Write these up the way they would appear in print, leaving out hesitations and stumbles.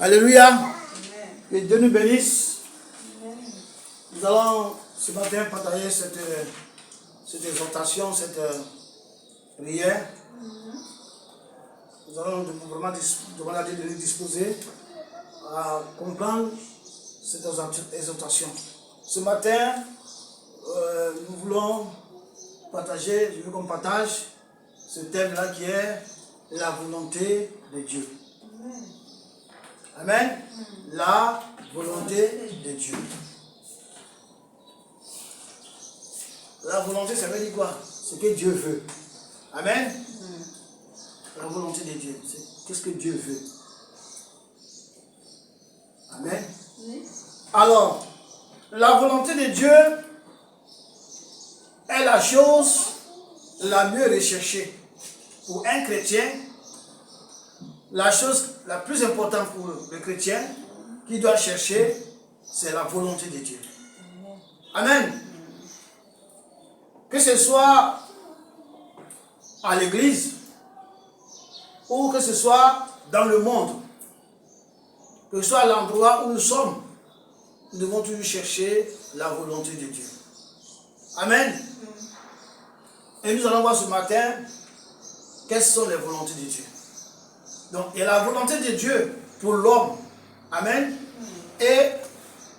Alléluia. Amen. Que Dieu nous bénisse. Amen. Nous allons ce matin partager cette exhortation, cette prière. Nous allons vraiment demander à Dieu de nous disposer à comprendre cette exhortation. Ce matin, nous voulons partager, je veux qu'on partage ce thème-là qui est la volonté de Dieu. Amen. Amen. La volonté de Dieu. La volonté, ça veut dire quoi? Ce que Dieu veut. Amen. La volonté de Dieu, c'est qu'est-ce que Dieu veut. Amen. Alors, la volonté de Dieu est la chose la mieux recherchée pour un chrétien. La chose la plus importante pour le chrétien qui doit chercher, c'est la volonté de Dieu. Amen. Que ce soit à l'église ou que ce soit dans le monde, que ce soit à l'endroit où nous sommes, nous devons toujours chercher la volonté de Dieu. Amen. Et nous allons voir ce matin quelles sont les volontés de Dieu. Donc, il y a la volonté de Dieu pour l'homme. Amen. Et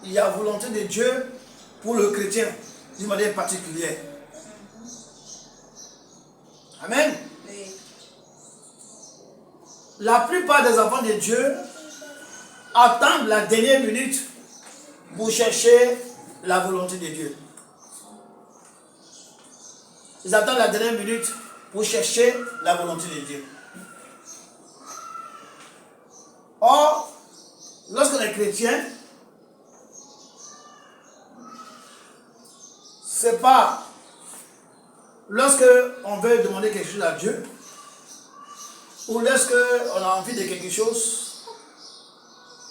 il y a la volonté de Dieu pour le chrétien, d'une manière particulière. Amen. La plupart des enfants de Dieu attendent la dernière minute pour chercher la volonté de Dieu. Ils attendent la dernière minute pour chercher la volonté de Dieu. Or, lorsqu'on est chrétien, c'est pas lorsque on veut demander quelque chose à Dieu ou lorsque on a envie de quelque chose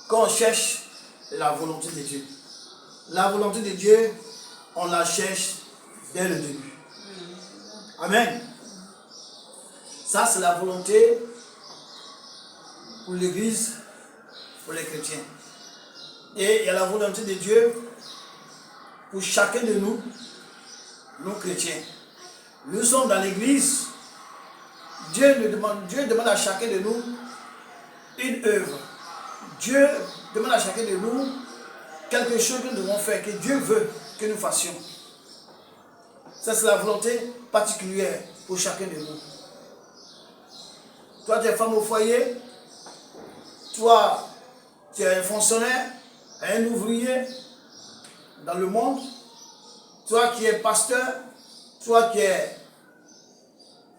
qu'on cherche la volonté de Dieu. La volonté de Dieu, on la cherche dès le début. Amen. Ça, c'est la volonté pour l'Église, pour les chrétiens. Et il y a la volonté de Dieu pour chacun de nous, nous chrétiens. Nous sommes dans l'Église. Dieu demande à chacun de nous une œuvre. Dieu demande à chacun de nous quelque chose que nous devons faire, que Dieu veut que nous fassions. Ça, c'est la volonté particulière pour chacun de nous. Toi, tu es femme au foyer. Toi, tu es un fonctionnaire, un ouvrier dans le monde. Toi qui es pasteur, toi qui es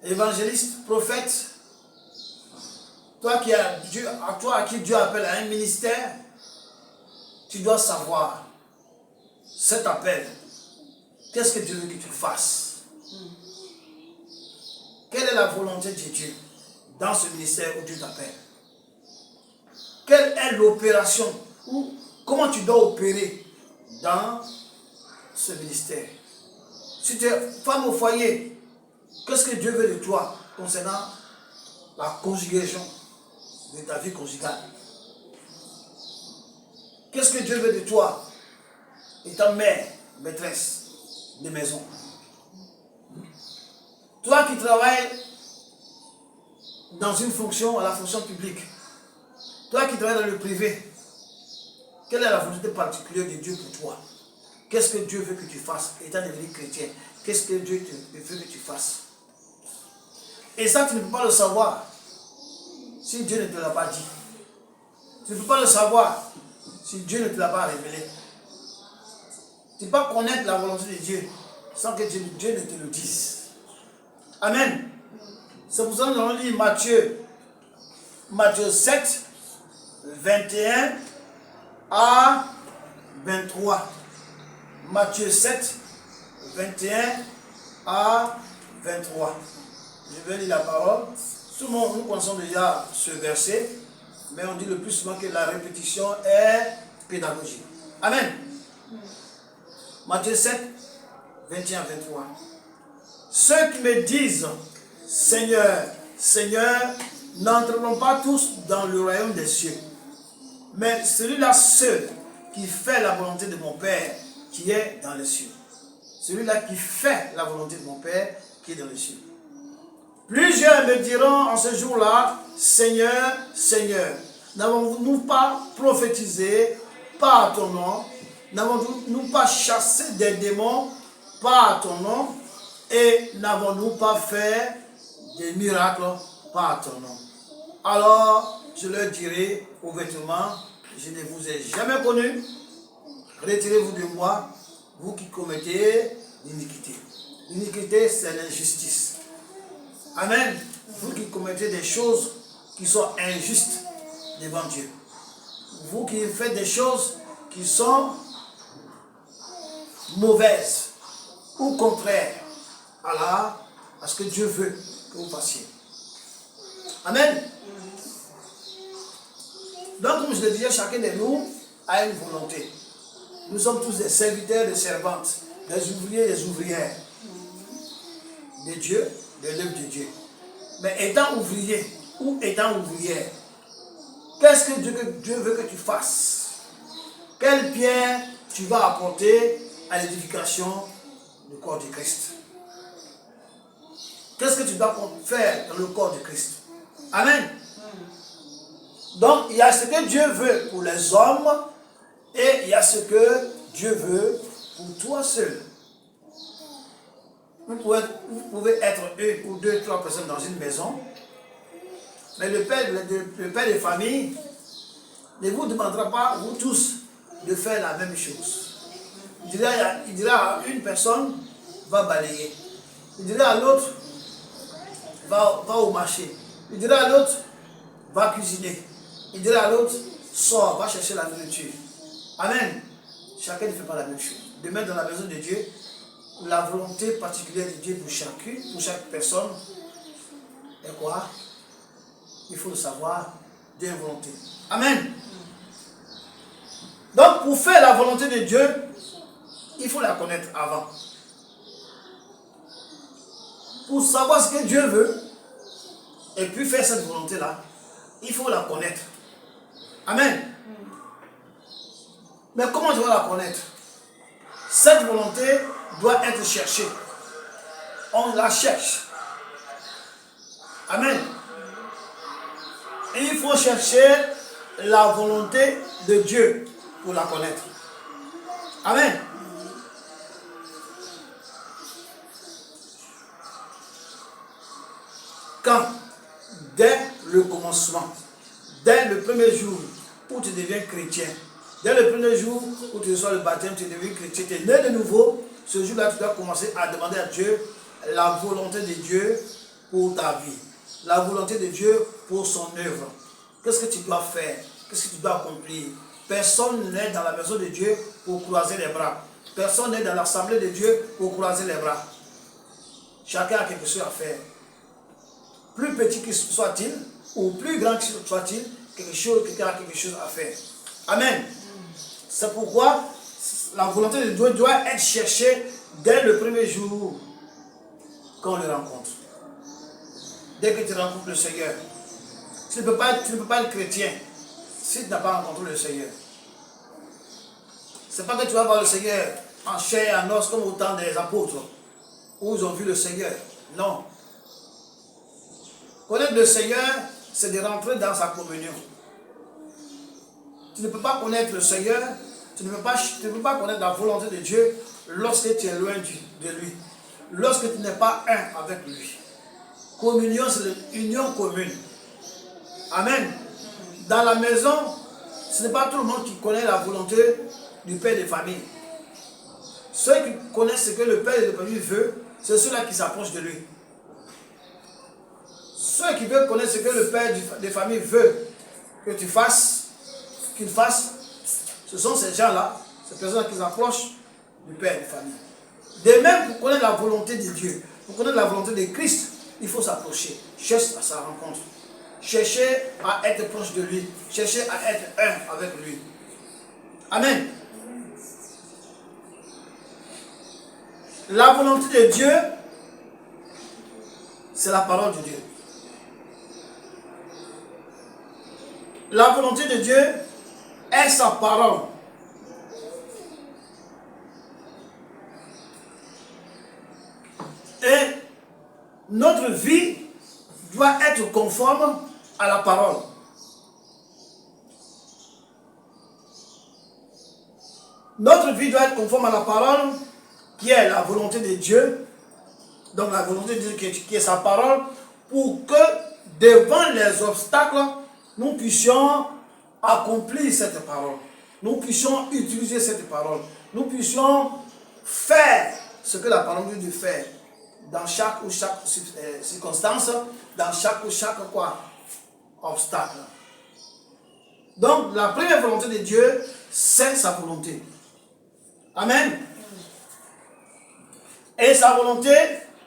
évangéliste, prophète, toi à qui Dieu appelle à un ministère, tu dois savoir cet appel. Qu'est-ce que Dieu veut que tu fasses? Quelle est la volonté de Dieu dans ce ministère où Dieu t'appelle? Quelle est l'opération ou comment tu dois opérer dans ce ministère? Si tu es femme au foyer, qu'est-ce que Dieu veut de toi concernant la conjugation de ta vie conjugale? Qu'est-ce que Dieu veut de toi étant mère, maîtresse de maison? Toi qui travailles dans une fonction, à la fonction publique, toi qui travailles dans le privé, quelle est la volonté particulière de Dieu pour toi? Qu'est-ce que Dieu veut que tu fasses étant devenu chrétien? Qu'est-ce que Dieu veut que tu fasses? Et ça, tu ne peux pas le savoir si Dieu ne te l'a pas dit. Tu ne peux pas le savoir si Dieu ne te l'a pas révélé. Tu ne peux pas connaître la volonté de Dieu sans que Dieu ne te le dise. Amen. C'est pour ça que nous allons lire Matthieu 7, 21 à 23. Matthieu 7, 21 à 23. Je vais lire la parole. Souvent, nous connaissons déjà ce verset, mais on dit le plus souvent que la répétition est pédagogique. Amen. Matthieu 7, 21 à 23. Ceux qui me disent, Seigneur, Seigneur, n'entreront pas tous dans le royaume des cieux, mais celui-là seul qui fait la volonté de mon Père qui est dans les cieux. Celui-là qui fait la volonté de mon Père qui est dans les cieux. Plusieurs me diront en ce jour-là, Seigneur, Seigneur, n'avons-nous pas prophétisé par ton nom? N'avons-nous pas chassé des démons par ton nom? Et n'avons-nous pas fait des miracles par ton nom? Alors, je leur dirai ouvertement, je ne vous ai jamais connu. Retirez-vous de moi, vous qui commettez l'iniquité. L'iniquité, c'est l'injustice. Amen. Vous qui commettez des choses qui sont injustes devant Dieu. Vous qui faites des choses qui sont mauvaises ou contraires à ce que Dieu veut que vous fassiez. Amen. Donc, comme je le disais, chacun de nous a une volonté. Nous sommes tous des serviteurs, des servantes, des ouvriers, des ouvrières de Dieu, de l'œuvre de Dieu. Mais étant ouvrier ou étant ouvrière, qu'est-ce que Dieu veut que tu fasses? Quelle pierre tu vas apporter à l'édification du corps de Christ? Qu'est-ce que tu dois faire dans le corps de Christ? Amen. Donc, il y a ce que Dieu veut pour les hommes et il y a ce que Dieu veut pour toi seul. Vous pouvez être une ou deux, trois personnes dans une maison, mais le père de famille ne vous demandera pas, vous tous, de faire la même chose. Il dira à une personne, va balayer. Il dira à l'autre, va au marché. Il dira à l'autre, va cuisiner. Il dira à l'autre, sors, va chercher la nourriture. Amen. Chacun ne fait pas la même chose. Demain, dans la maison de Dieu, la volonté particulière de Dieu pour chaque personne est quoi? Il faut le savoir, Dieu a une volonté. Amen. Donc, pour faire la volonté de Dieu, il faut la connaître avant. Pour savoir ce que Dieu veut, et puis faire cette volonté-là, il faut la connaître. Amen. Mais comment tu vas la connaître? Cette volonté doit être cherchée. On la cherche. Amen. Et il faut chercher la volonté de Dieu pour la connaître. Amen. Quand, dès le commencement, dès le premier jour où tu deviens chrétien, dès le premier jour où tu reçois le baptême, tu deviens chrétien, tu es né de nouveau, ce jour-là, tu dois commencer à demander à Dieu la volonté de Dieu pour ta vie, la volonté de Dieu pour son œuvre. Qu'est-ce que tu dois faire? Qu'est-ce que tu dois accomplir? Personne n'est dans la maison de Dieu pour croiser les bras. Personne n'est dans l'assemblée de Dieu pour croiser les bras. Chacun a quelque chose à faire. Plus petit qu'il soit-il, ou plus grand qu'il soit-il, quelqu'un a quelque chose à faire. Amen. C'est pourquoi la volonté de Dieu doit être cherchée dès le premier jour qu'on le rencontre. Dès que tu rencontres le Seigneur. Tu ne peux pas être chrétien si tu n'as pas rencontré le Seigneur. Ce n'est pas que tu vas voir le Seigneur en chair et en os comme au temps des apôtres, où ils ont vu le Seigneur. Non. Connaître le Seigneur, c'est de rentrer dans sa communion. Tu ne peux pas connaître le Seigneur, tu ne peux pas connaître la volonté de Dieu lorsque tu es loin de lui. Lorsque tu n'es pas un avec lui. Communion, c'est l'union commune. Amen. Dans la maison, ce n'est pas tout le monde qui connaît la volonté du père de famille. Ceux qui connaissent ce que le père de famille veut, c'est ceux-là qui s'approchent de lui. Ceux qui veulent connaître ce que le père de famille veut que tu fasses, qu'il fasse, ce sont ces gens-là, ces personnes qui s'approchent du père de famille. De même, pour connaître la volonté de Dieu, pour connaître la volonté de Christ, il faut s'approcher, chercher à sa rencontre, chercher à être proche de lui, chercher à être un avec lui. Amen. La volonté de Dieu, c'est la parole de Dieu. La volonté de Dieu, est sa parole. Et notre vie doit être conforme à la parole. Notre vie doit être conforme à la parole qui est la volonté de Dieu. Donc la volonté de Dieu qui est sa parole, pour que devant les obstacles, nous puissions accomplir cette parole. Nous puissions utiliser cette parole. Nous puissions faire ce que la parole de Dieu fait dans chaque circonstance, dans chaque obstacle. Donc la première volonté de Dieu, c'est sa volonté. Amen. Et sa volonté,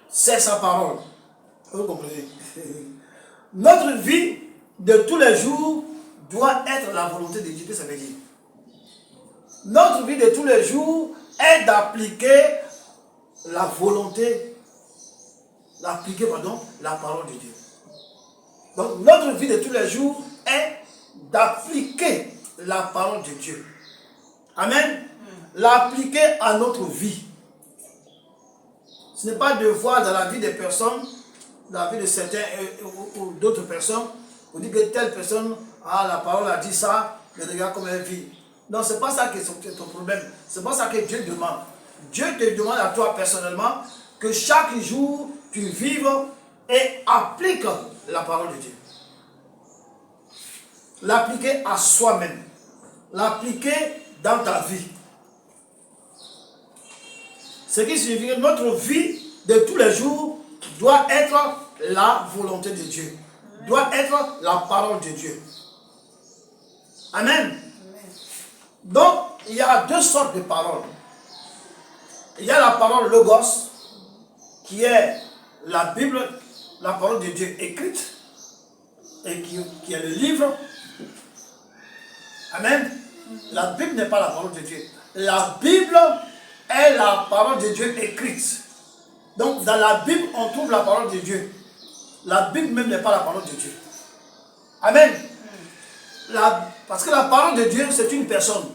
c'est sa parole. Vous comprenez? Notre vie de tous les jours doit être la volonté de Dieu. Qu'est-ce que ça veut dire? Notre vie de tous les jours est d'appliquer la volonté, la parole de Dieu. Donc notre vie de tous les jours est d'appliquer la parole de Dieu. Amen. L'appliquer à notre vie. Ce n'est pas de voir dans la vie des personnes, dans la vie de certains ou d'autres personnes, on dit que telle personne, la parole a dit ça, mais regarde comment elle vit. Non, ce n'est pas ça qui est ton problème. Ce n'est pas ça que Dieu demande. Dieu te demande à toi personnellement que chaque jour, tu vives et appliques la parole de Dieu. L'appliquer à soi-même. L'appliquer dans ta vie. Ce qui signifie que notre vie de tous les jours doit être la volonté de Dieu. Doit être la parole de Dieu. Amen. Donc, il y a deux sortes de paroles. Il y a la parole Logos, qui est la Bible, la parole de Dieu écrite, et qui est le livre. Amen. La Bible n'est pas la parole de Dieu. La Bible est la parole de Dieu écrite. Donc, dans la Bible, on trouve la parole de Dieu. La Bible même n'est pas la parole de Dieu. Amen. Parce que la parole de Dieu, c'est une personne.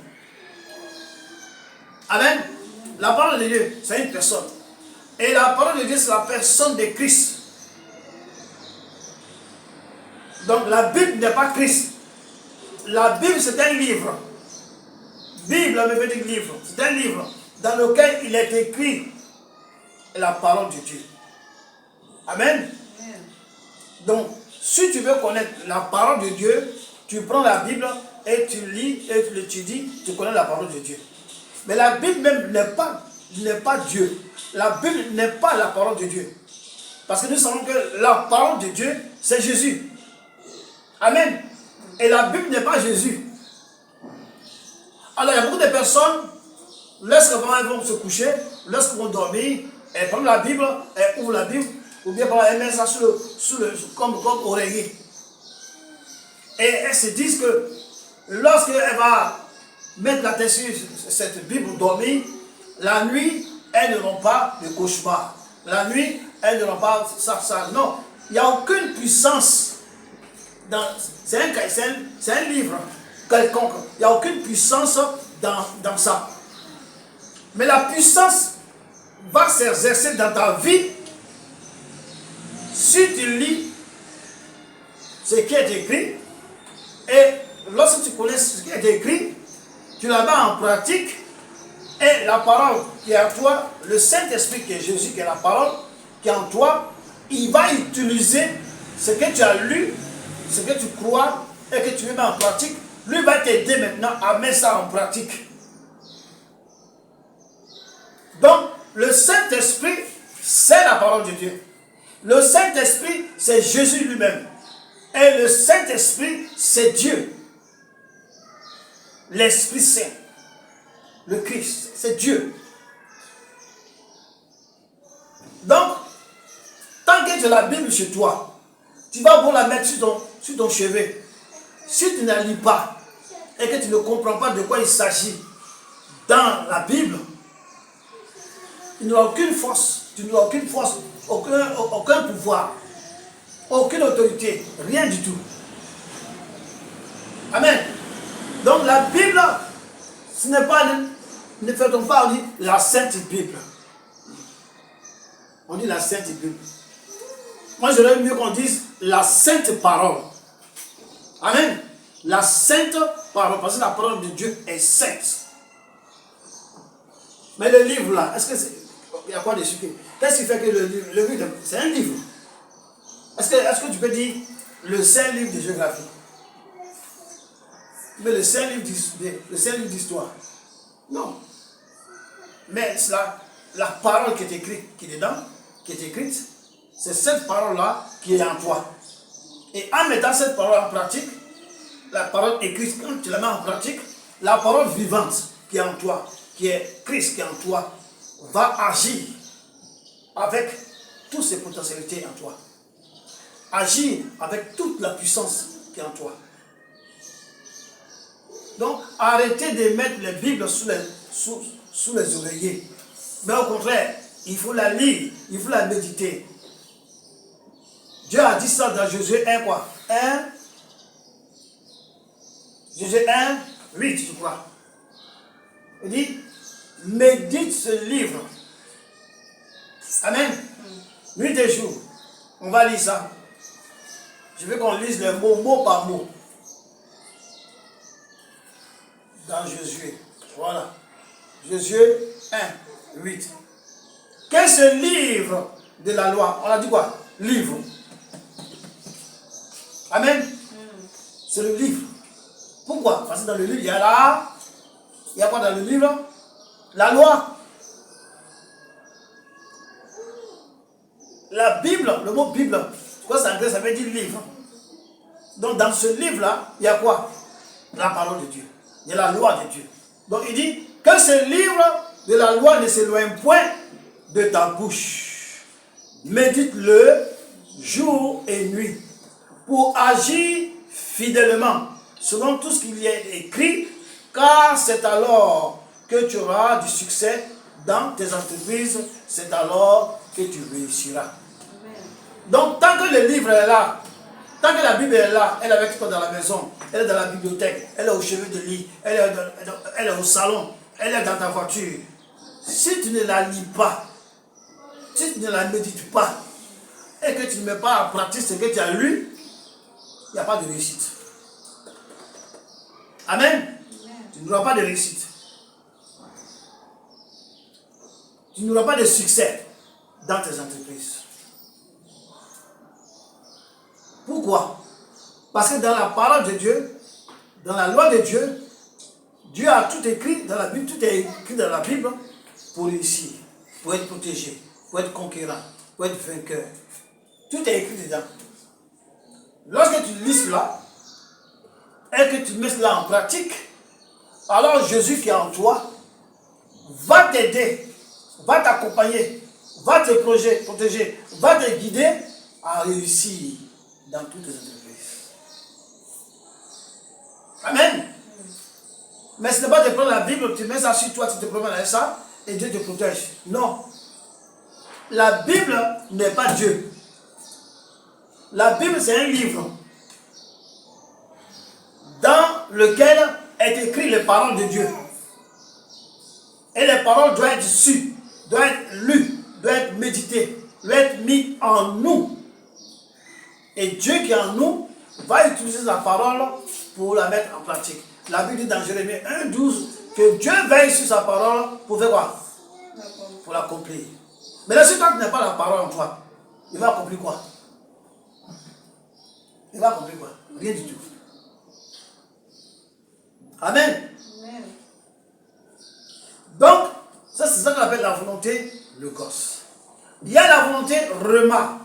Amen. La parole de Dieu, c'est une personne. Et la parole de Dieu, c'est la personne de Christ. Donc, la Bible n'est pas Christ. La Bible, c'est un livre. Bible, ça veut dire livre. C'est un livre dans lequel il est écrit la parole de Dieu. Amen. Donc, si tu veux connaître la parole de Dieu, tu prends la Bible et tu lis et tu l'étudies, tu connais la parole de Dieu. Mais la Bible même n'est pas Dieu. La Bible n'est pas la parole de Dieu. Parce que nous savons que la parole de Dieu, c'est Jésus. Amen. Et la Bible n'est pas Jésus. Alors, il y a beaucoup de personnes, lorsqu'elles vont se coucher, lorsqu'elles vont dormir, elles prennent la Bible, elles ouvrent la Bible, ou bien elles mettent ça comme oreiller. Et elles se disent que lorsqu'elle va mettre la tête sur cette Bible dormir, la nuit, elles n'auront pas de cauchemar. La nuit, elles n'auront pas ça. Non, il n'y a aucune puissance. C'est un livre quelconque. Il n'y a aucune puissance dans ça. Mais la puissance va s'exercer dans ta vie si tu lis ce qui est écrit. Et lorsque tu connais ce qui est écrit, tu la mets en pratique. Et la parole qui est en toi, le Saint-Esprit qui est Jésus, qui est la parole qui est en toi, il va utiliser ce que tu as lu, ce que tu crois et que tu mets en pratique. Lui va t'aider maintenant à mettre ça en pratique. Donc, le Saint-Esprit, c'est la parole de Dieu. Le Saint-Esprit, c'est Jésus lui-même. Et le Saint-Esprit, c'est Dieu. L'Esprit Saint. Le Christ, c'est Dieu. Donc, tant que tu as la Bible chez toi, tu vas bon la mettre sur ton chevet. Si tu ne la lis pas et que tu ne comprends pas de quoi il s'agit dans la Bible, tu n'auras aucune force, aucun pouvoir, aucune autorité, rien du tout. Amen. Donc la Bible, ce n'est pas, ne faisons pas, on dit la Sainte Bible. On dit la Sainte Bible. Moi, j'aurais mieux qu'on dise la Sainte Parole. Amen. La Sainte Parole, parce que la parole de Dieu est sainte. Mais le livre là, est-ce que c'est... Il y a quoi dessus? Qu'est-ce qui fait que le livre, c'est un livre? Est-ce que tu peux dire le saint livre de géographie? Mais le saint livre d'histoire? Non. Mais la parole qui est écrite, qui est dedans, qui est écrite, c'est cette parole-là qui est en toi. Et en mettant cette parole en pratique, la parole écrite, quand tu la mets en pratique, la parole vivante qui est en toi, qui est Christ qui est en toi, va agir avec toutes ses potentialités en toi. Agir avec toute la puissance qui est en toi. Donc, arrêtez de mettre les Bibles sous les oreillers. Mais au contraire, il faut la lire, il faut la méditer. Dieu a dit ça dans Josué 1, quoi? 1, Josué 1, 8, je crois. Il dit, médite ce livre. Amen. Nuit et jour. On va lire ça. Je veux qu'on lise les mots, mot par mot. Dans Josué. Voilà. Josué 1, 8. Qu'est-ce que ce livre de la loi? On a dit quoi? Livre. Amen. C'est le livre. Pourquoi? Parce que dans le livre, il y a là. Il y a quoi dans le livre? La loi. La Bible, le mot Bible, quoi c'est anglais, ça veut dire livre. Donc dans ce livre-là, il y a quoi? La parole de Dieu. Il y a la loi de Dieu. Donc il dit que ce livre de la loi ne s'éloigne point de ta bouche. Médite-le jour et nuit pour agir fidèlement selon tout ce qu'il y a écrit, car c'est alors que tu auras du succès dans tes entreprises, c'est alors que tu réussiras. Amen. Donc tant que le livre est là, tant que la Bible est là, elle est avec toi dans la maison, elle est dans la bibliothèque, elle est au chevet de lit, elle est au salon, elle est dans ta voiture. Si tu ne la lis pas, si tu ne la médites pas, et que tu ne mets pas en pratique ce que tu as lu, il n'y a pas de réussite. Amen. Amen. Tu n'auras pas de réussite. Tu n'auras pas de succès dans tes entreprises. Pourquoi? Parce que dans la parole de Dieu, dans la loi de Dieu, Dieu a tout écrit dans la Bible, tout est écrit dans la Bible pour réussir, pour être protégé, pour être conquérant, pour être vainqueur. Tout est écrit dedans. Lorsque tu lis cela, et que tu mets cela en pratique, alors Jésus qui est en toi va t'aider, va t'accompagner, va te protéger, va te guider à réussir dans toutes tes entreprises. Amen. Mais ce n'est pas de prendre la Bible, tu mets ça sur toi, tu te promènes avec ça, et Dieu te protège. Non. La Bible n'est pas Dieu. La Bible, c'est un livre dans lequel est écrit les paroles de Dieu. Et les paroles doivent être sues, doivent être lues, doivent être méditées, doivent être mises en nous. Et Dieu qui est en nous va utiliser la parole pour la mettre en pratique. La Bible dit dans Jérémie 1,12 que Dieu veille sur sa parole pour faire quoi? Pour l'accomplir. Mais là, si toi tu n'as pas la parole en toi, il va accomplir quoi? Il va accomplir quoi? Rien du tout. Amen. Amen. Donc, ça c'est ça qu'on appelle la volonté logos. Il y a la volonté rema.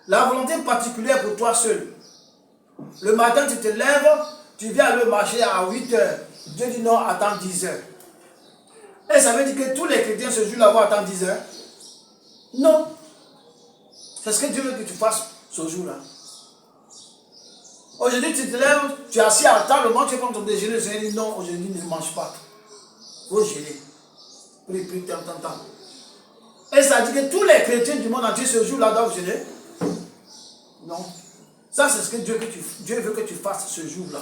La volonté particulière pour toi seul. Le matin, tu te lèves, tu viens aller marcher à 8 heures. Dieu dit non, attends 10 heures. Et ça veut dire que tous les chrétiens ce jour-là vont attendre 10 heures? Non. C'est ce que Dieu veut que tu fasses ce jour-là. Aujourd'hui, tu te lèves, tu es assis à table, tu prends ton déjeuner, le Seigneur dit non, aujourd'hui ne mange pas. Il faut jeûner. Prie, tant. Et ça dit que tous les chrétiens du monde entier ce jour-là doivent jeûner? Non. Ça, c'est ce que Dieu veut que tu fasses ce jour-là.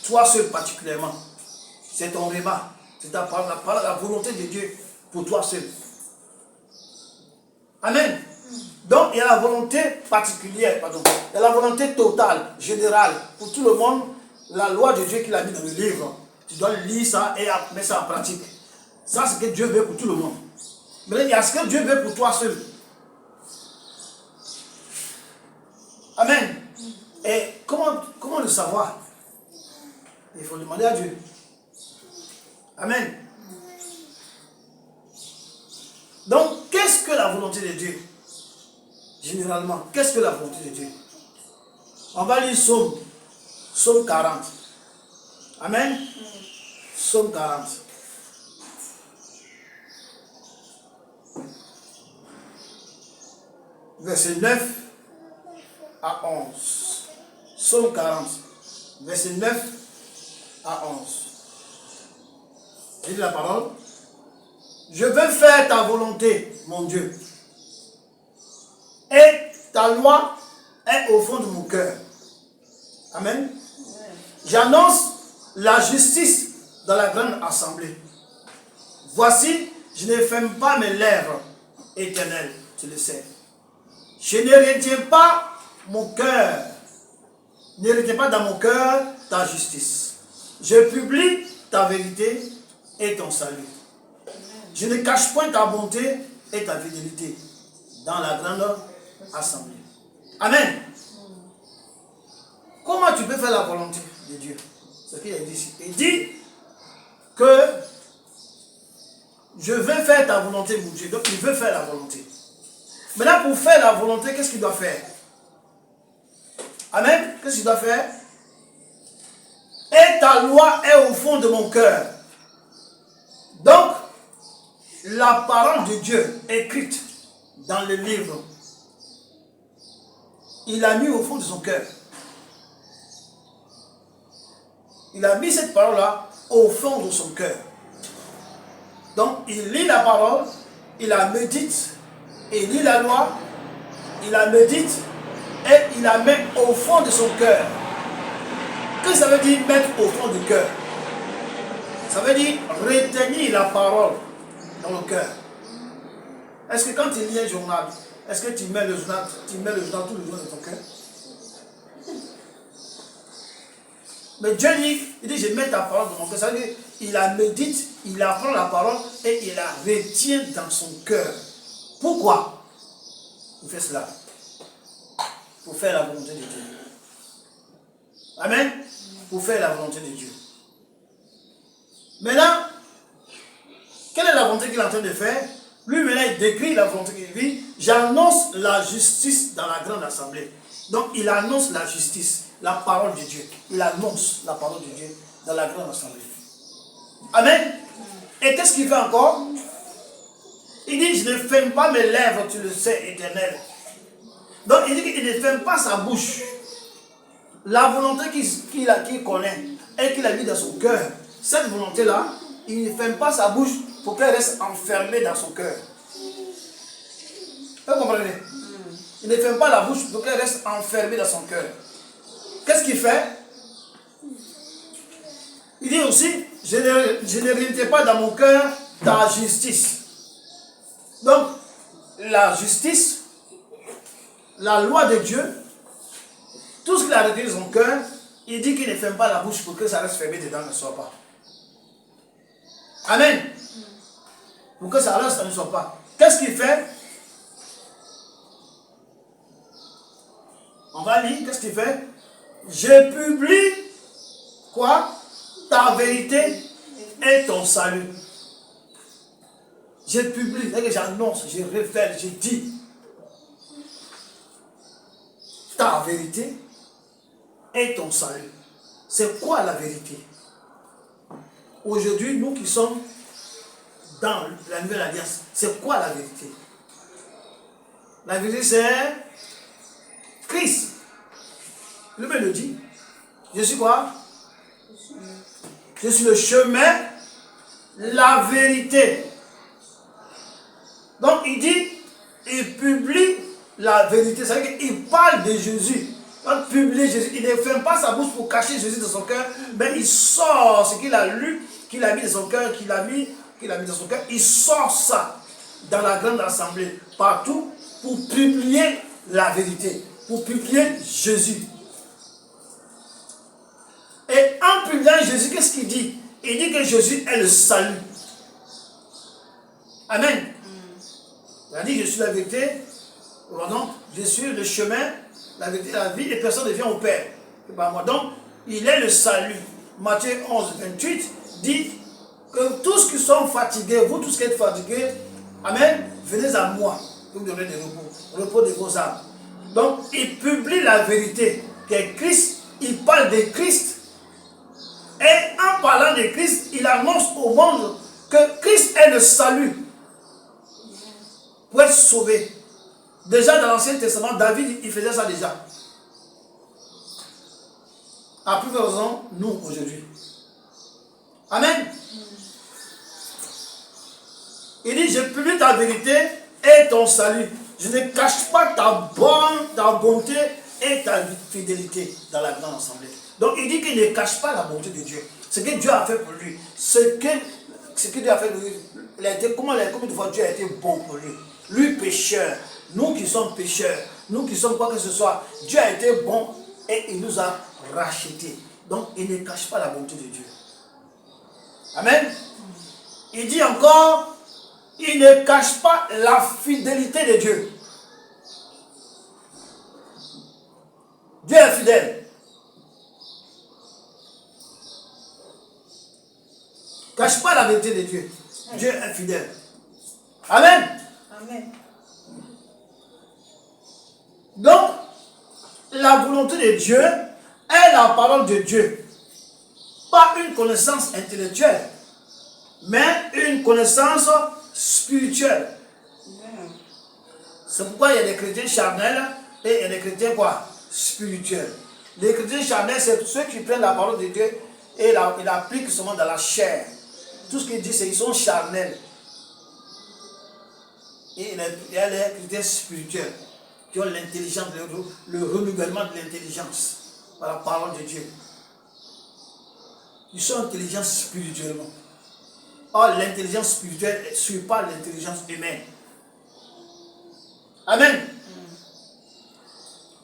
Toi seul particulièrement. C'est ton réma. C'est ta parole, la volonté de Dieu pour toi seul. Amen. Donc il y a la volonté particulière, pardon. Il y a la volonté totale, générale, pour tout le monde. La loi de Dieu qu'il a mis dans le livre. Tu dois lire ça et mettre ça en pratique. Ça, c'est ce que Dieu veut pour tout le monde. Mais il y a ce que Dieu veut pour toi seul. Amen. Et comment le savoir? Il faut demander à Dieu. Amen. Donc, qu'est-ce que la volonté de Dieu? Généralement, qu'est-ce que la volonté de Dieu? On va lire Psaume 40. Amen. Psaume 40. Verset 9 à 11. Psaume 40. Verset 9 à 11. J'ai dit la parole. Je veux faire ta volonté, mon Dieu. Et ta loi est au fond de mon cœur. Amen. J'annonce la justice dans la grande assemblée. Voici, je ne ferme pas mes lèvres, Éternel, tu le sais. Je ne retiens pas mon cœur. Ne retiens pas dans mon cœur ta justice. Je publie ta vérité et ton salut. Je ne cache point ta bonté et ta fidélité dans la grande assemblée. Amen. Comment tu peux faire la volonté de Dieu? C'est ce qu'il a dit ici. Il dit que je veux faire ta volonté, mon Dieu. Donc il veut faire la volonté. Maintenant, pour faire la volonté, qu'est-ce qu'il doit faire? Amen. Qu'est-ce qu'il doit faire? Et ta loi est au fond de mon cœur. Donc, la parole de Dieu écrite dans le livre, il l'a mis au fond de son cœur. Il a mis cette parole-là au fond de son cœur. Donc, il lit la parole, il la médite, il lit la loi, il la médite et il la met au fond de son cœur. Qu'est-ce que ça veut dire mettre au fond du cœur? Ça veut dire retenir la parole dans le cœur. Est-ce que quand tu lis un journal, est-ce que tu mets le journal tous les jours dans ton cœur? Mais Dieu dit, il dit, je mets ta parole dans mon cœur. Ça veut dire, il la médite, il apprend la parole et il la retient dans son cœur. Pourquoi il fait cela? Pour faire la volonté de Dieu. Amen. Pour faire la volonté de Dieu. Maintenant, quelle est la volonté qu'il est en train de faire? Lui, maintenant, il décrit la volonté qu'il vit. J'annonce la justice dans la grande assemblée. Donc, il annonce la justice, la parole de Dieu. Il annonce la parole de Dieu dans la grande assemblée. Amen. Et qu'est-ce qu'il fait encore? Il dit, je ne ferme pas mes lèvres, tu le sais, Éternel. Donc, il dit qu'il ne ferme pas sa bouche. La volonté qu'il connaît et qu'il a mis dans son cœur, cette volonté-là, il ne ferme pas sa bouche pour qu'elle reste enfermée dans son cœur. Vous comprenez? Il ne ferme pas la bouche pour qu'elle reste enfermée dans son cœur. Qu'est-ce qu'il fait? Il dit aussi, je ne retiens pas dans mon cœur ta justice. Donc, la justice, la loi de Dieu, tout ce qu'il a retenu dans son cœur, il dit qu'il ne ferme pas la bouche pour que ça reste fermé dedans, ne soit pas. Amen. Pour que ça reste, ça ne soit pas. Qu'est-ce qu'il fait? On va lire, qu'est-ce qu'il fait? Je publie, quoi? Ta vérité et ton salut. Je publie, c'est-à-dire que j'annonce, je révèle, je dis ta vérité et ton salut. C'est quoi la vérité? Aujourd'hui, nous qui sommes dans la nouvelle alliance, c'est quoi la vérité? La vérité, c'est Christ. Le Bible le dit. Je suis quoi? Je suis le chemin, la vérité. Donc il dit, il publie la vérité. C'est-à-dire qu'il parle de Jésus. Quand publier Jésus, il ne ferme pas sa bouche pour cacher Jésus dans son cœur, mais il sort ce qu'il a lu, qu'il a mis dans son cœur, qu'il a mis dans son cœur, il sort ça dans la grande assemblée, partout, pour publier la vérité, pour publier Jésus. Et en publiant Jésus, qu'est-ce qu'il dit? Il dit que Jésus est le salut. Amen. Il a dit, je suis la vérité, pardon, je suis le chemin, la vérité, la vie, et personne ne vient au Père. C'est pas moi. Donc, il est le salut. Matthieu 11, 28 dit que tous qui sont fatigués, vous tous qui êtes fatigués, amen, venez à moi, je vous donnerai du repos, repos de vos âmes. Donc, il publie la vérité, qui est Christ, il parle de Christ, et en parlant de Christ, il annonce au monde que Christ est le salut pour être sauvé. Déjà dans l'Ancien Testament, David, il faisait ça déjà. À plus de raison, nous, aujourd'hui. Amen. Il dit, je publie ta vérité et ton salut. Je ne cache pas ta bonté et ta fidélité dans la grande assemblée. Donc il dit qu'il ne cache pas la bonté de Dieu. Ce que Dieu a fait pour lui. Ce que Dieu a fait pour lui. Combien de fois Dieu a été bon pour lui. Lui pécheur. Nous qui sommes pécheurs. Nous qui sommes quoi que ce soit. Dieu a été bon et il nous a rachetés. Donc il ne cache pas la bonté de Dieu. Amen. Il dit encore, il ne cache pas la fidélité de Dieu. Dieu est fidèle. Ne cache pas la vérité de Dieu. Dieu est fidèle. Amen. Amen. Donc, la volonté de Dieu est la parole de Dieu. Pas une connaissance intellectuelle, mais une connaissance spirituelle. C'est pourquoi il y a des chrétiens charnels et il y a des chrétiens quoi? Spirituels. Les chrétiens charnels, c'est ceux qui prennent la parole de Dieu et l'appliquent seulement dans la chair. Tout ce qu'ils disent, c'est qu'ils sont charnels. Et il y a les chrétiens spirituels qui ont l'intelligence, le renouvellement de l'intelligence par la parole de Dieu. Ils sont intelligents spirituellement. Or, l'intelligence spirituelle ne suit pas l'intelligence humaine. Amen.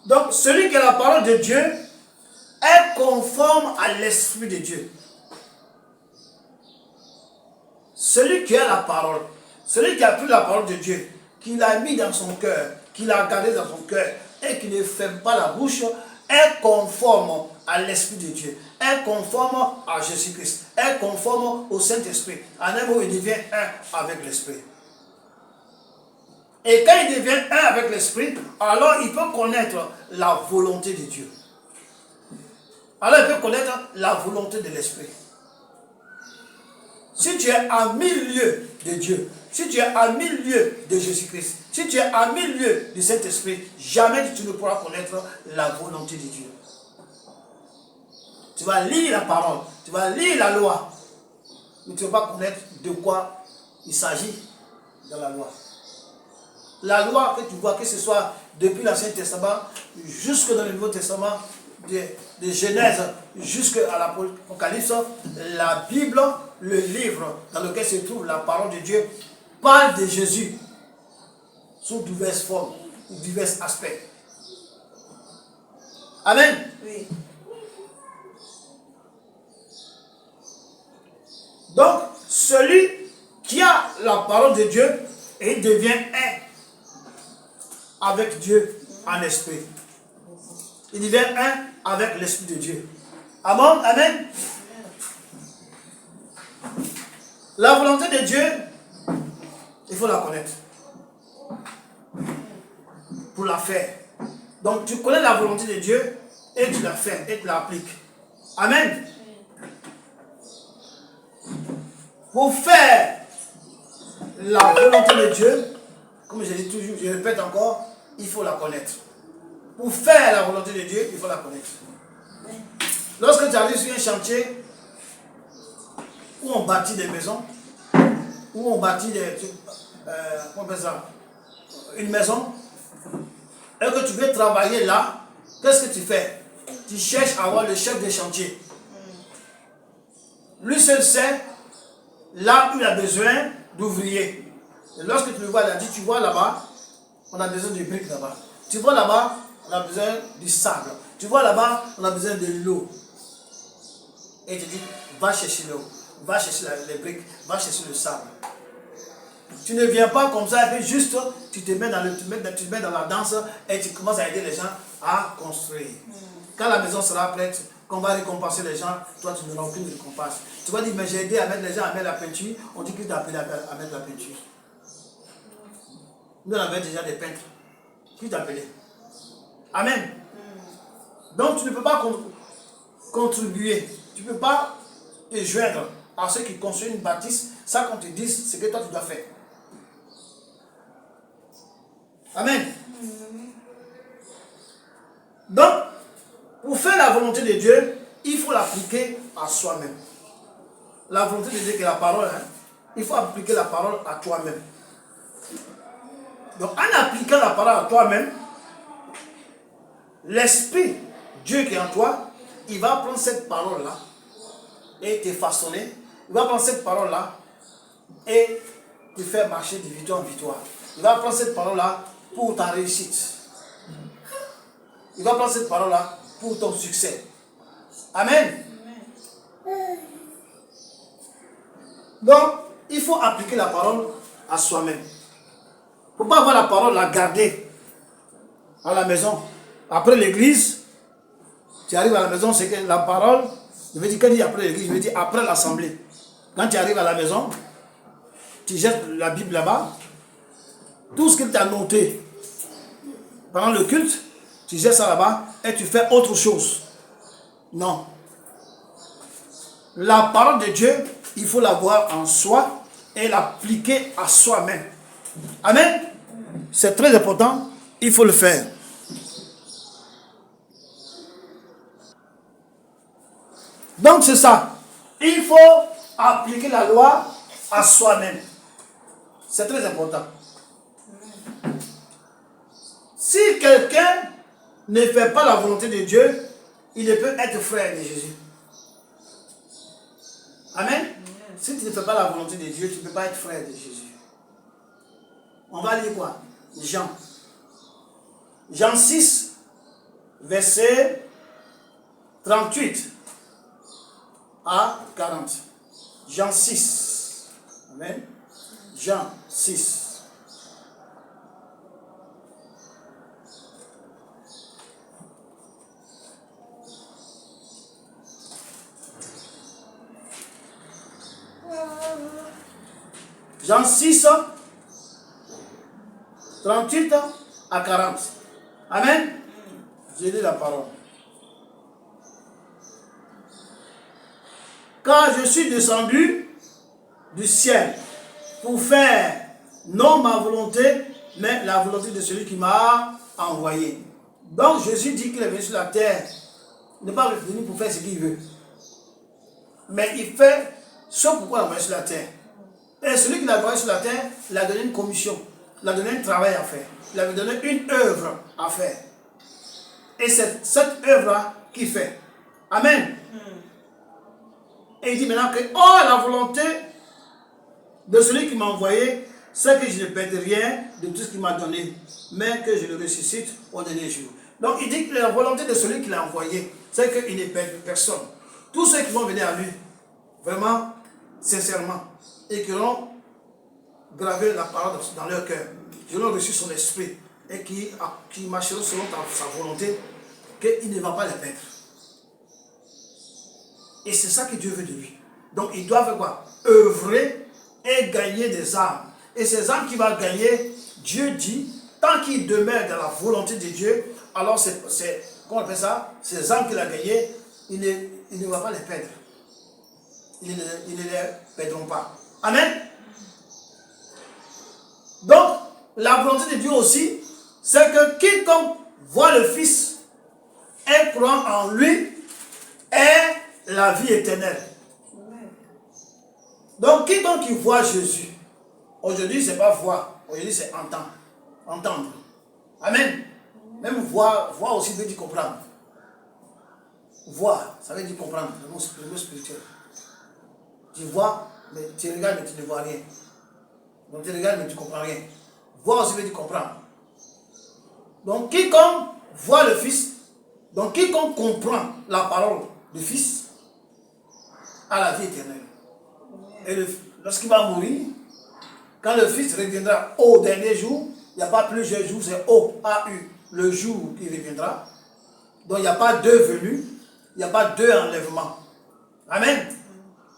Donc, celui qui a la parole de Dieu est conforme à l'Esprit de Dieu. Celui qui a la parole, celui qui a pris la parole de Dieu, qui l'a mis dans son cœur, qui l'a gardé dans son cœur et qui ne ferme pas la bouche, est conforme à l'Esprit de Dieu, est conforme à Jésus-Christ, est conforme au Saint-Esprit. En un mot, il devient un avec l'Esprit. Et quand il devient un avec l'Esprit, alors il peut connaître la volonté de Dieu. Alors il peut connaître la volonté de l'Esprit. Si tu es à 1000 lieues de Dieu, si tu es à 1000 lieues de Jésus-Christ, si tu es à 1000 lieues du Saint-Esprit, jamais tu ne pourras connaître la volonté de Dieu. Tu vas lire la parole, tu vas lire la loi, mais tu ne vas pas connaître de quoi il s'agit dans la loi. La loi que tu vois, que ce soit depuis l'Ancien Testament jusque dans le Nouveau Testament, de Genèse jusqu'à l'Apocalypse, la Bible, le livre dans lequel se trouve la parole de Dieu, parle de Jésus sous diverses formes, divers aspects. Amen. Oui. Donc, celui qui a la parole de Dieu, il devient un avec Dieu en esprit. Il devient un avec l'Esprit de Dieu. Amen. Amen. La volonté de Dieu, il faut la connaître pour la faire. Donc tu connais la volonté de Dieu et tu la fais et tu l'appliques. Amen. Pour faire la volonté de Dieu, comme je dis toujours, je répète encore, il faut la connaître. Pour faire la volonté de Dieu, il faut la connaître. Lorsque tu arrives sur un chantier où on bâtit des maisons, où on bâtit une maison, et que tu veux travailler là, qu'est-ce que tu fais? Tu cherches à avoir le chef des chantiers. Lui seul sait là où il a besoin d'ouvriers. Et lorsque tu le vois, il a dit, tu vois là-bas, on a besoin de briques là-bas. Tu vois là-bas, on a besoin du sable. Tu vois là-bas, on a besoin de l'eau. Et il te dit, va chercher l'eau, va chercher les briques, va chercher le sable. Tu ne viens pas comme ça et puis juste tu te mets dans la danse et tu commences à aider les gens à construire. Quand la maison sera prête, qu'on va récompenser les gens, toi tu n'auras aucune récompense. Tu vas dire, mais j'ai aidé à mettre les gens à mettre la peinture, on dit qu'il t'a appelé à mettre la peinture. Nous on avait déjà des peintres. Qui t'a appelé? Amen. Donc tu ne peux pas contribuer, tu ne peux pas te joindre à ceux qui construisent une bâtisse sans qu'on te dise ce que toi tu dois faire. Amen. Donc, pour faire la volonté de Dieu, il faut l'appliquer à soi-même. La volonté de Dieu qui est la parole, hein, il faut appliquer la parole à toi-même. Donc, en appliquant la parole à toi-même, l'Esprit, Dieu qui est en toi, il va prendre cette parole-là et te façonner. Il va prendre cette parole-là et te faire marcher de victoire en victoire. Il va prendre cette parole-là pour ta réussite. Il va prendre cette parole-là pour ton succès. Amen. Donc, il faut appliquer la parole à soi-même. Il ne faut pas avoir la parole, la garder à la maison. Après l'église, tu arrives à la maison, c'est que la parole, je veux dire, quand il dit après l'église, je veux dire après l'assemblée. Quand tu arrives à la maison, tu jettes la Bible là-bas, tout ce que tu as noté pendant le culte, tu jettes ça là-bas et tu fais autre chose. Non. La parole de Dieu, il faut l'avoir en soi et l'appliquer à soi-même. Amen. C'est très important, il faut le faire. Donc c'est ça. Il faut appliquer la loi à soi-même. C'est très important. Si quelqu'un ne fait pas la volonté de Dieu, il ne peut être frère de Jésus. Amen. Si tu ne fais pas la volonté de Dieu, tu ne peux pas être frère de Jésus. On va lire quoi? Jean. Jean 6, verset 38 à 40. Jean 6. Amen. Jean 6. Jean 6, 38 à 40. Amen. J'ai lu la parole. Car je suis descendu du ciel pour faire non ma volonté, mais la volonté de celui qui m'a envoyé. Donc Jésus dit qu'il est venu sur la terre. Il n'est pas venu pour faire ce qu'il veut. Mais il fait ce pourquoi il est envoyé sur la terre. Et celui qui l'a envoyé sur la terre, il a donné une commission. Il a donné un travail à faire. Il a donné une œuvre à faire. Et c'est cette œuvre-là qu'il fait. Amen. Et il dit maintenant que, oh, la volonté de celui qui m'a envoyé, c'est que je ne perde rien de tout ce qu'il m'a donné, mais que je le ressuscite au dernier jour. Donc il dit que la volonté de celui qui l'a envoyé, c'est qu'il ne perd personne. Tous ceux qui vont venir à lui, vraiment, sincèrement, et qui auront gravé la parole dans leur cœur, qui auront reçu son esprit, et qui marcheront selon sa volonté, qu'il ne va pas les perdre. Et c'est ça que Dieu veut de lui. Donc il doit faire quoi? Œuvrer et gagner des âmes. Et ces âmes qu'il va gagner, Dieu dit, tant qu'il demeure dans la volonté de Dieu, alors c'est comment on appelle ça? Ces âmes qu'il a gagnées, il ne va pas les perdre. Ils ne les perdront pas. Amen. Donc, la volonté de Dieu aussi, c'est que quiconque voit le Fils et croit en lui ait la vie éternelle. Donc, quiconque voit Jésus, aujourd'hui, ce n'est pas voir, aujourd'hui, c'est entendre. Entendre. Amen. Même voir aussi veut dire comprendre. Voir, ça veut dire comprendre, le mot spirituel. Tu vois, mais tu regardes, mais tu ne vois rien. Donc tu regardes, mais tu ne comprends rien. Voir aussi veut dire comprendre. Donc quiconque voit le Fils, donc quiconque comprend la parole du Fils, a la vie éternelle. Et lorsqu'il va mourir, quand le Fils reviendra au dernier jour, il n'y a pas plusieurs jours, c'est O-A-U, le jour qui reviendra. Donc il n'y a pas deux venues, il n'y a pas deux enlèvements. Amen.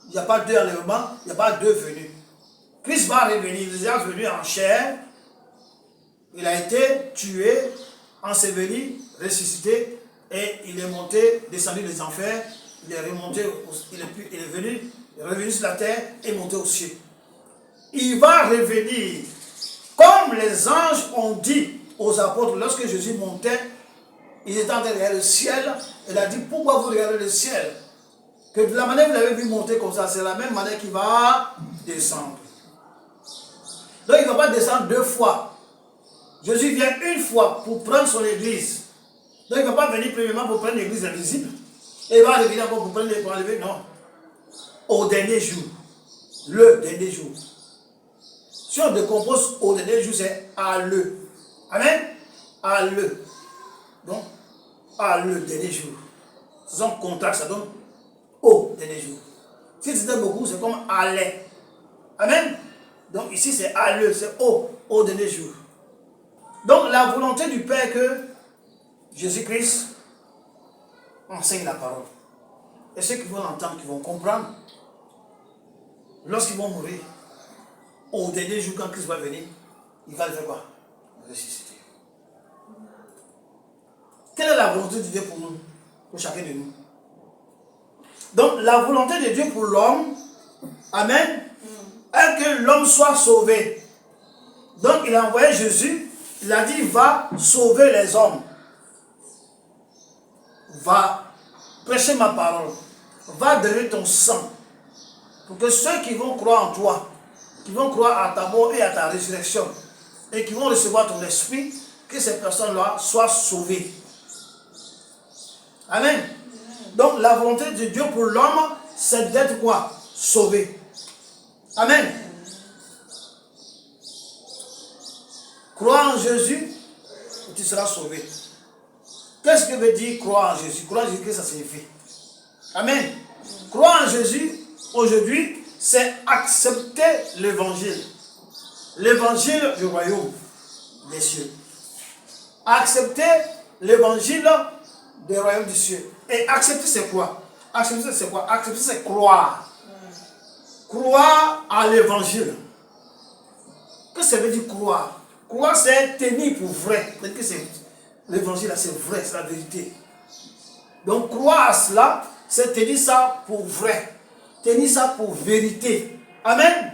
Il n'y a pas deux enlèvements, il n'y a pas deux venues. Christ va revenir, il est déjà venu en chair. Il a été tué, enseveli, ressuscité, et il est monté, descendu des enfers, il est remonté, il est revenu sur la terre et monté au ciel. Il va revenir, comme les anges ont dit aux apôtres, lorsque Jésus montait, ils étaient en train de regarder le ciel, il a dit, pourquoi vous regardez le ciel? Que de la manière que vous l'avez vu monter comme ça, c'est la même manière qu'il va descendre. Donc il ne va pas descendre deux fois. Jésus vient une fois pour prendre son église. Donc il ne va pas venir premièrement pour prendre l'église invisible. Et il va revenir encore pour prendre les pour enlever. Non. Au dernier jour. Le dernier jour. Si on décompose au dernier jour, c'est à le. Amen. À le. Donc, à le dernier jour. Ce sont contrats, ça donne au dernier jour. Si c'était beaucoup, c'est comme à l'est. Amen. Donc ici, c'est à le, c'est au dernier jour. Donc la volonté du Père que Jésus-Christ enseigne la parole. Et ceux qui vont l'entendre, qui vont comprendre, lorsqu'ils vont mourir, au dernier jour, quand Christ va venir, il va le faire quoi? Ressusciter. Quelle est la volonté de Dieu pour nous? Pour chacun de nous. Donc la volonté de Dieu pour l'homme, amen, est que l'homme soit sauvé. Donc il a envoyé Jésus, il a dit, va sauver les hommes. Va prêcher ma parole. Va donner ton sang. Pour que ceux qui vont croire en toi, qui vont croire à ta mort et à ta résurrection, et qui vont recevoir ton esprit, que ces personnes-là soient sauvées. Amen. Donc la volonté de Dieu pour l'homme, c'est d'être quoi? Sauvé. Amen. Crois en Jésus et tu seras sauvé. Qu'est-ce que veut dire croire en Jésus? Croire en Jésus, qu'est-ce que ça signifie? Amen. Croire en Jésus, aujourd'hui, c'est accepter l'évangile. L'évangile du royaume des cieux. Accepter l'évangile du royaume des cieux. Et accepter, c'est quoi? Accepter, c'est quoi? Accepter, c'est croire. Croire à l'évangile. Qu'est-ce que ça veut dire croire? Croire, c'est tenir pour vrai. L'évangile, c'est vrai, c'est la vérité. Donc, croire à cela, c'est tenir ça pour vrai. Tenir ça pour vérité. Amen.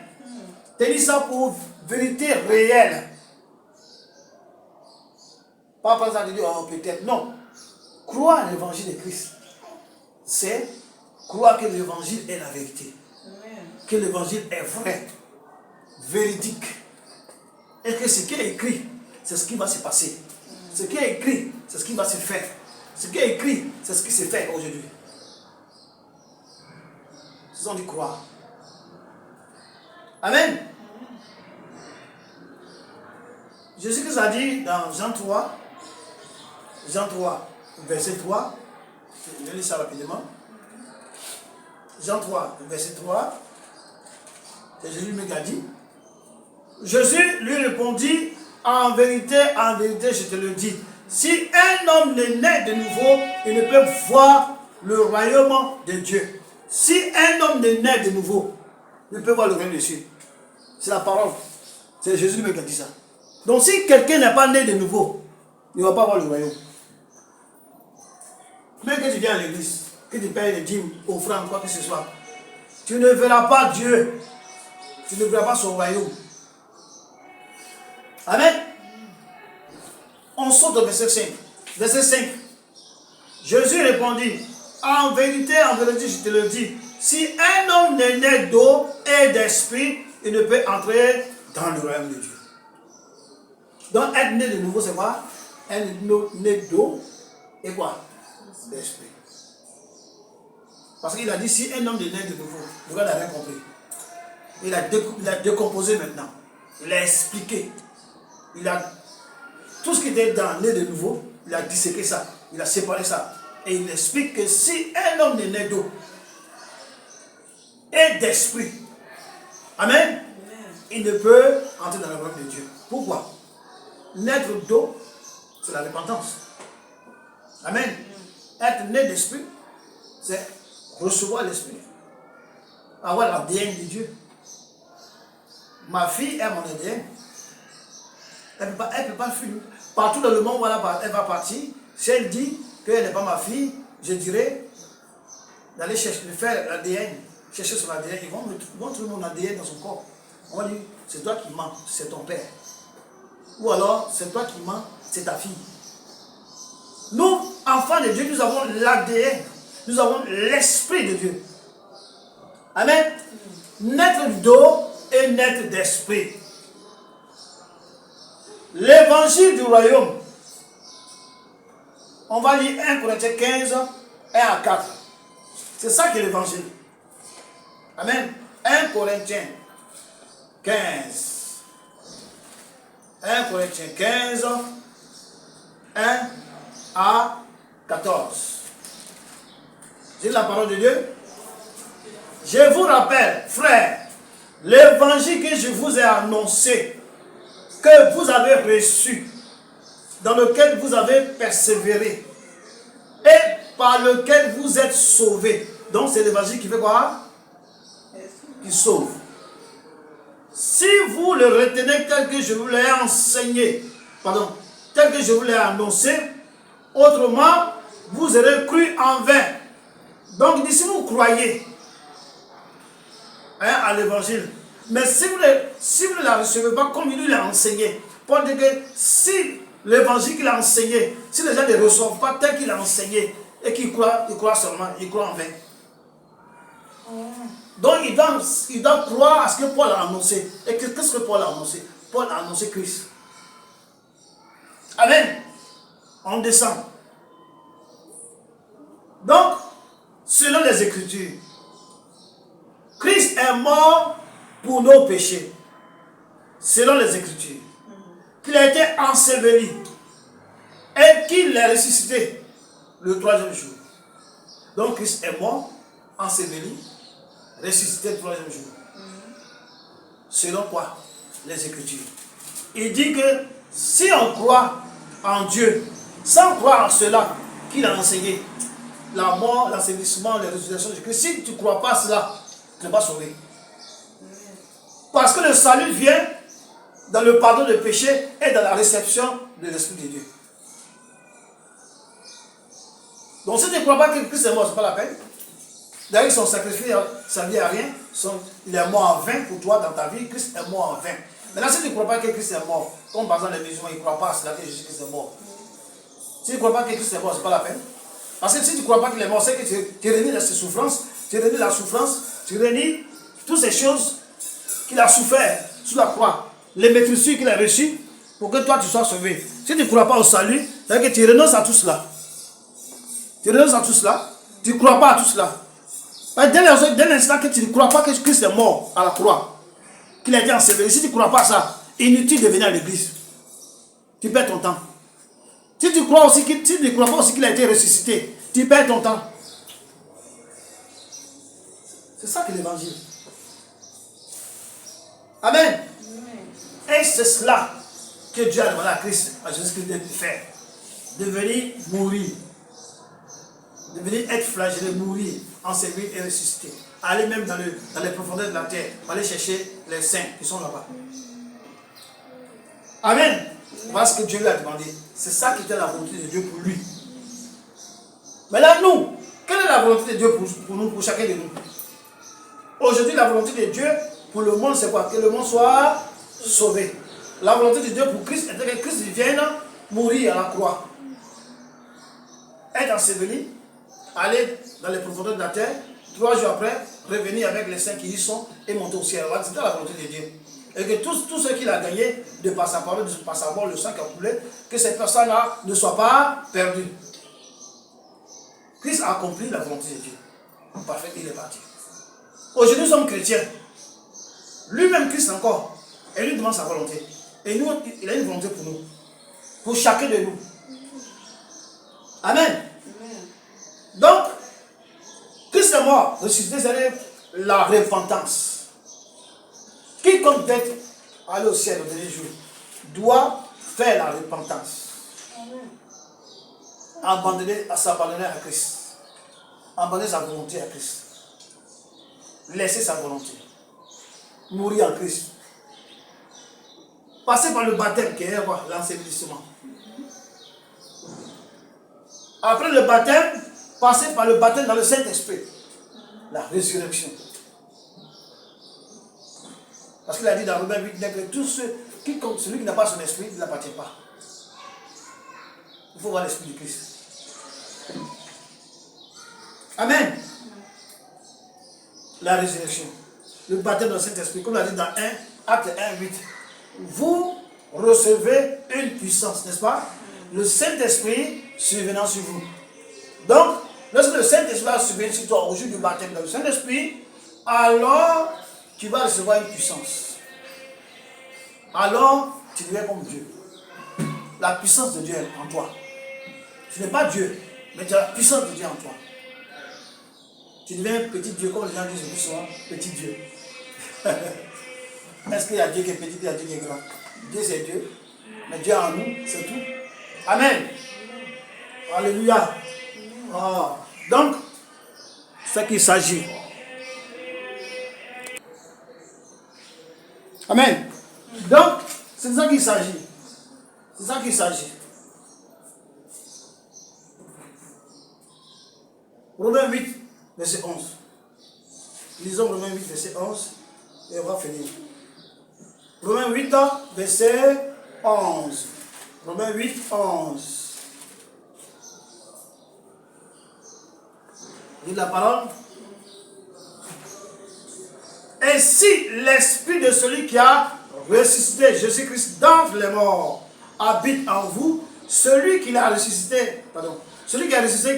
Tenir ça pour vérité réelle. Pas par exemple de dire, oh, peut-être. Non. Croire à l'évangile de Christ, c'est croire que l'évangile est la vérité. Que l'évangile est vrai, véridique. Et que ce qui est écrit, c'est ce qui va se passer. Ce qui est écrit, c'est ce qui va se faire. Ce qui est écrit, c'est ce qui se fait aujourd'hui. Ce sont du croire. Amen. Jésus-Christ a dit dans Jean 3, verset 3, je vais lire ça rapidement. Jean 3, verset 3, c'est Jésus lui a dit. Jésus lui répondit, en vérité, je te le dis, si un homme n'est né de nouveau, il ne peut voir le royaume de Dieu. Si un homme n'est né de nouveau, il peut voir le royaume de Dieu. C'est la parole. C'est Jésus lui qui a dit ça. Donc si quelqu'un n'est pas né de nouveau, il ne va pas voir le royaume. Même que tu viens à l'église, que tu payes les dîmes, offrandes, quoi que ce soit, tu ne verras pas Dieu. Tu ne verras pas son royaume. Amen. On saute au verset 5. Verset 5. Jésus répondit, en vérité, je te le dis, si un homme n'est né d'eau et d'esprit, il ne peut entrer dans le royaume de Dieu. Donc être né de nouveau, c'est quoi? un né d'eau et quoi? D'esprit. Parce qu'il a dit, si un homme est né de nouveau, le gars n'a rien compris. Il a décomposé maintenant. Il a expliqué. Il a tout ce qui était dans né de nouveau, il a disséqué ça. Il a séparé ça. Et il explique que si un homme est né d'eau et d'esprit, amen, il ne peut entrer dans le royaume de Dieu. Pourquoi? Naître d'eau, c'est la repentance. Amen. Être né d'esprit, c'est recevoir l'esprit. Avoir l'ADN de Dieu. Ma fille est mon ADN. Elle ne peut pas fuir. Partout dans le monde où elle va partir, si elle dit qu'elle n'est pas ma fille, je dirais d'aller chercher, de faire l'ADN, chercher son ADN. Ils vont trouver mon ADN dans son corps. On va dire, c'est toi qui mens, c'est ton père. Ou alors, c'est toi qui mens, c'est ta fille. Nous, enfants de Dieu, nous avons l'ADN. Nous avons l'esprit de Dieu. Amen. Naître d'eau et naître d'esprit. L'évangile du royaume. On va lire 1 Corinthiens 15, 1 à 4. C'est ça qui est l'évangile. Amen. 1 Corinthiens 15. 1 Corinthiens 15, 1 à 14. C'est la parole de Dieu. Je vous rappelle, frères, l'évangile que je vous ai annoncé, que vous avez reçu, dans lequel vous avez persévéré, et par lequel vous êtes sauvés. Donc c'est l'évangile qui fait quoi? Qui sauve. Si vous le retenez tel que je vous l'ai enseigné, tel que je vous l'ai annoncé, autrement, vous aurez cru en vain. Donc, si vous croyez à l'évangile, mais si vous ne la recevez pas comme il l'a enseigné, pour dire que si l'évangile qu'il a enseigné, si les gens ne reçoivent pas tel qu'il a enseigné, et qu'ils croient seulement, ils croient en vain. Donc, il doit croire à ce que Paul a annoncé. Et qu'est-ce que Paul a annoncé? Paul a annoncé Christ. Amen. On descend. Donc, selon les Écritures, Christ est mort pour nos péchés. Selon les Écritures. Qu'il a été enseveli. Et qu'il est ressuscité le 3e jour. Donc, Christ est mort, enseveli, ressuscité le 3e jour. Selon quoi? Les Écritures. Il dit que si on croit en Dieu, sans croire en cela qu'il a enseigné, la mort, l'ensevelissement, la résurrection de Christ, si tu ne crois pas à cela, tu n'es pas sauvé. Parce que le salut vient dans le pardon des péchés et dans la réception de l'Esprit de Dieu. Donc si tu ne crois pas que Christ est mort, ce n'est pas la peine. D'ailleurs, son sacrifice ne servait à rien. Il est mort en vain pour toi dans ta vie. Christ est mort en vain. Maintenant, si tu ne crois pas que Christ est mort, comme par exemple les musulmans, ils ne croient pas à cela que Jésus-Christ est mort. Si tu ne crois pas que Christ est mort, ce n'est pas la peine. Parce que si tu ne crois pas qu'il est mort, c'est que tu renies ses souffrances, tu renies la souffrance, tu renies toutes ces choses qu'il a souffert sous la croix, les maîtrisures qu'il a reçues pour que toi tu sois sauvé. Si tu ne crois pas au salut, c'est-à-dire que tu renonces à tout cela. Tu renonces à tout cela, tu ne crois pas à tout cela. Dès l'instant que tu ne crois pas que Christ est mort à la croix, qu'il a été enseveli, si tu ne crois pas à ça, inutile de venir à l'église. Tu perds ton temps. Si tu ne crois pas aussi qu'il a été ressuscité, tu perds ton temps. C'est ça que l'évangile. Amen. Et c'est cela que Dieu a demandé à Christ, à Jésus-Christ de faire. De venir mourir. De venir être flagellé, mourir, enseveli et ressuscité. Aller même dans les profondeurs de la terre, aller chercher les saints qui sont là-bas. Amen. Voilà ce que Dieu lui a demandé. C'est ça qui était la volonté de Dieu pour lui. Maintenant, nous, quelle est la volonté de Dieu pour nous, pour chacun de nous? Aujourd'hui, la volonté de Dieu pour le monde, c'est quoi? Que le monde soit sauvé. La volonté de Dieu pour Christ est que Christ vienne mourir à la croix. Être enseveli, aller dans les profondeurs de la terre, 3 jours après, revenir avec les saints qui y sont et monter au ciel. C'était la volonté de Dieu. Et que tout ce qu'il a gagné, de par sa parole, de par sa mort, le sang qui a coulé, que ces personnes-là ne soient pas perdues. Christ a accompli la volonté de Dieu. Parfait, il est parti. Aujourd'hui, nous sommes chrétiens. Lui-même, Christ encore. Et lui demande sa volonté. Et nous, il a une volonté pour nous. Pour chacun de nous. Amen. Donc, Christ est mort, ressuscité, c'est la repentance. Quiconque veut aller au ciel au dernier jour doit faire la repentance. S'abandonner à Christ. Abandonner sa volonté à Christ. Laisser sa volonté. Mourir en Christ. Passer par le baptême qui est l'ensevelissement. Après le baptême, passer par le baptême dans le Saint-Esprit. La résurrection. Parce qu'il a dit dans Romains 8, que celui qui n'a pas son esprit, il n'appartient pas. Il faut voir l'esprit de Christ. Amen. La résurrection. Le baptême dans le Saint-Esprit, comme il a dit dans Acte 1, 8. Vous recevez une puissance, n'est-ce pas? Le Saint-Esprit survenant sur vous. Donc, lorsque le Saint-Esprit va survenir sur toi au jour du baptême dans le Saint-Esprit, alors tu vas recevoir une puissance. Alors, tu deviens comme Dieu. La puissance de Dieu est en toi. Tu n'es pas Dieu, mais tu as la puissance de Dieu en toi. Tu deviens petit Dieu, comme les gens disent le plus souvent, petit Dieu. Est-ce qu'il y a Dieu qui est petit, il y a Dieu qui est grand? Dieu c'est Dieu, mais Dieu en nous, c'est tout. Amen. Alléluia. Oh. Donc, c'est ce qu'il s'agit. Amen. Donc, c'est de ça qu'il s'agit. C'est ça qu'il s'agit. Romains 8, verset 11. Lisons Romains 8, verset 11 et on va finir. Romains 8, verset 11. Romains 8, 11. Dites la parole. Et si l'esprit de celui qui a ressuscité Jésus-Christ d'entre les morts habite en vous, celui qui a ressuscité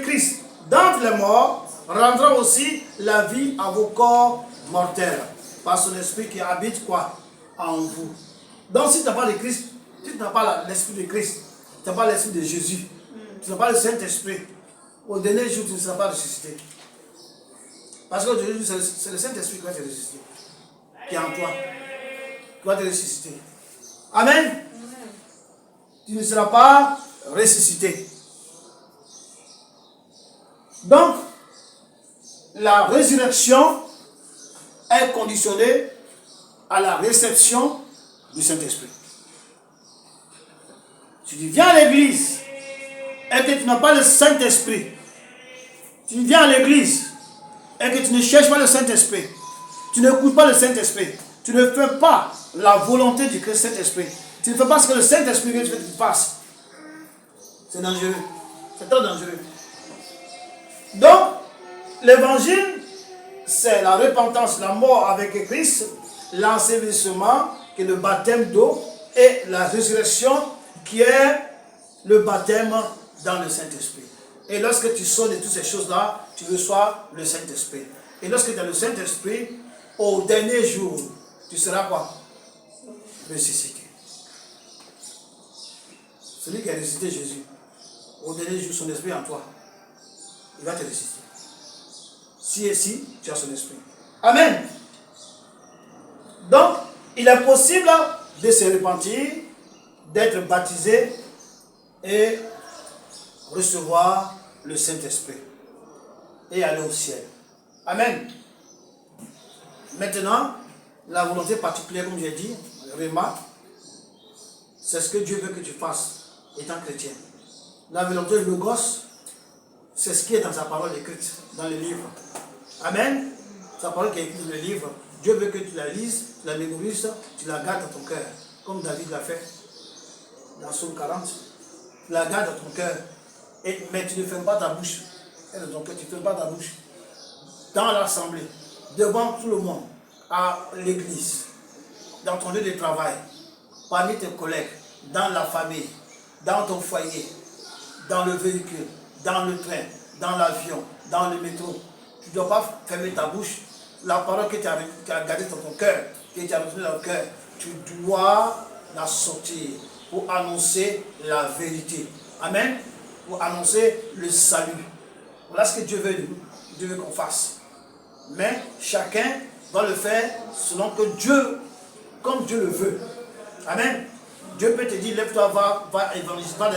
Christ d'entre les morts rendra aussi la vie à vos corps mortels par son esprit qui habite quoi? En vous. Donc si tu n'as pas de Christ, si tu n'as pas l'esprit de Christ, tu n'as pas l'esprit de Jésus, tu n'as pas le Saint-Esprit, au dernier jour tu ne seras pas ressuscité. Parce que c'est le Saint-Esprit qui va te ressusciter, qui est en toi, qui va te ressusciter. Amen. Tu ne seras pas ressuscité. Donc, la résurrection est conditionnée à la réception du Saint-Esprit. Si tu viens à l'église et que tu n'as pas le Saint-Esprit, tu viens à l'église et que tu ne cherches pas le Saint-Esprit, tu n'écoutes pas le Saint-Esprit, tu ne fais pas la volonté du Saint-Esprit, tu ne fais pas ce que le Saint-Esprit veut que tu fasses, c'est dangereux, c'est très dangereux. Donc, l'évangile, c'est la repentance, la mort avec Christ, l'ensevelissement, qui est le baptême d'eau, et la résurrection, qui est le baptême dans le Saint-Esprit. Et lorsque tu sors de toutes ces choses-là, tu reçois le Saint-Esprit. Et lorsque tu as le Saint-Esprit, au dernier jour, tu seras quoi? Ressuscité. Celui qui a ressuscité Jésus, au dernier jour, son esprit en toi, il va te ressusciter. Si tu as son esprit. Amen. Donc, il est possible de se repentir, d'être baptisé et recevoir le Saint-Esprit et aller au ciel. Amen. Maintenant, la volonté particulière, comme j'ai dit, Réma, c'est ce que Dieu veut que tu fasses, étant chrétien. La volonté de Logos, c'est ce qui est dans sa parole écrite, dans le livre. Amen. Sa parole qui est écrite dans le livre, Dieu veut que tu la lises, tu la mémorises, tu la gardes dans ton cœur, comme David l'a fait dans Psaume 40. Tu la gardes dans ton cœur, mais tu ne fermes pas ta bouche. Tu ne fermes pas ta bouche. Dans l'assemblée, devant tout le monde, à l'église. dans ton lieu de travail, parmi tes collègues, dans la famille, dans ton foyer, dans le véhicule, dans le train, dans l'avion, dans le métro. Tu ne dois pas fermer ta bouche. La parole que tu as gardée dans ton cœur, que tu as retenue dans le cœur, tu dois la sortir pour annoncer la vérité. Amen. Pour annoncer le salut. Voilà ce que Dieu veut de nous. Dieu veut qu'on fasse. Mais chacun doit le faire selon que Dieu, comme Dieu le veut. Amen. Dieu peut te dire, lève-toi, va évangéliser, va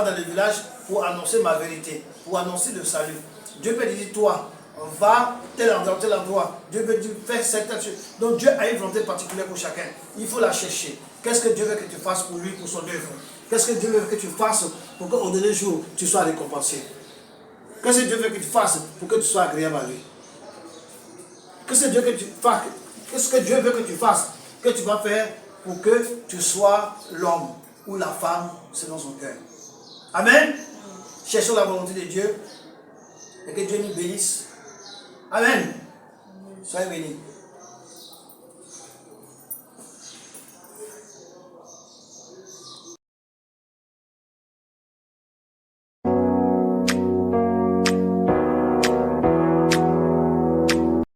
dans le village pour annoncer ma vérité, pour annoncer le salut. Dieu peut te dire, toi, va tel endroit. Dieu veut dire, fais certaines choses. Donc Dieu a une volonté particulière pour chacun. Il faut la chercher. Qu'est-ce que Dieu veut que tu fasses pour lui, pour son œuvre? Qu'est-ce que Dieu veut que tu fasses pour qu'au dernier jour, tu sois récompensé? Qu'est-ce que Dieu veut que tu fasses pour que tu sois agréable à lui? Qu'est-ce que Dieu veut que tu fasses? Qu'est-ce que Dieu veut que tu fasses? Que tu vas faire pour que tu sois l'homme ou la femme selon son cœur. Amen. Cherchons la volonté de Dieu et que Dieu nous bénisse. Amen. Soyez bénis.